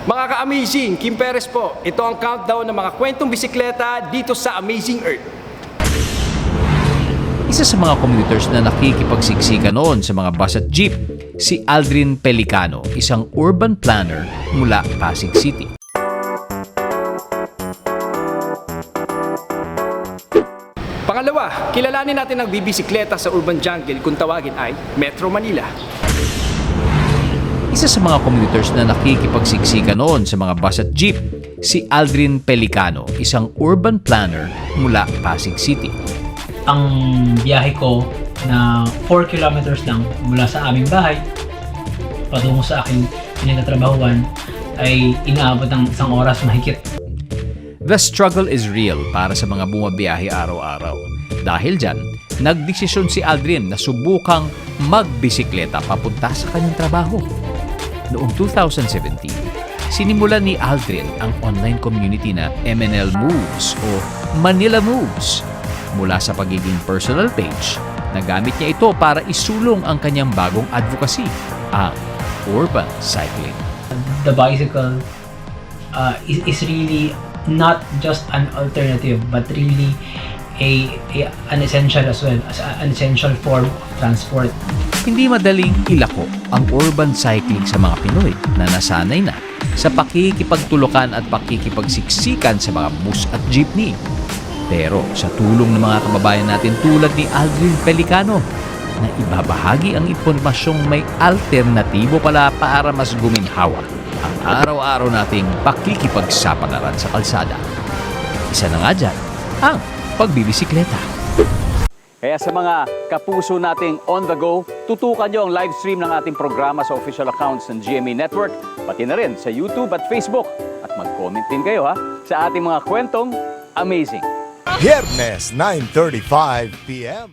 Mga ka-amazing, Kim Perez po. Ito ang countdown ng mga kwentong bisikleta dito sa Amazing Earth. Isa sa mga commuters na nakikipagsiksika noon sa mga bus at jeep, si Aldrin Pelicano, isang urban planner mula Pasig City. Pangalawa, kilalanin natin ang bibisikleta sa urban jungle kung tawagin ay Metro Manila. Isa sa mga commuters na nakikipagsiksika noon sa mga bus at jeep, si Aldrin Pelicano, isang urban planner mula Pasig City. Ang biyahe ko na 4 kilometers lang mula sa aming bahay patungo sa aking pinagtatrabahuan ay inaabot ng 1 oras mahigit. The struggle is real para sa mga bumabiyahe araw-araw. Dahil dyan, nagdesisyon si Aldrin na subukang magbisikleta papunta sa kanyang trabaho. Noong 2017, sinimulan ni Aldrin ang online community na MNL Moves o Manila Moves. Mula sa pagiging personal page, nagamit niya ito para isulong ang kanyang bagong advocacy, ang urban cycling. The bicycle is really not just an alternative but really an essential as well, as an essential form of transport. Hindi madaling ilako ang urban cycling sa mga Pinoy na nasanay na sa pakikipagtulukan at pakikipagsiksikan sa mga bus at jeepney. Pero sa tulong ng mga kababayan natin tulad ni Aldrin Pelicano, na ibabahagi ang impormasyong may alternatibo pala para mas guminhawa ang araw-araw nating pakikipagsapalaran sa kalsada. Isa na nga dyan, ang pagbibisikleta. Kaya sa mga kapuso nating on the go, tutukan nyo ang live stream ng ating programa sa official accounts ng GMA Network, pati na rin sa YouTube at Facebook. At mag-comment din kayo sa ating mga kwentong amazing. Viernes 9:35 p.m.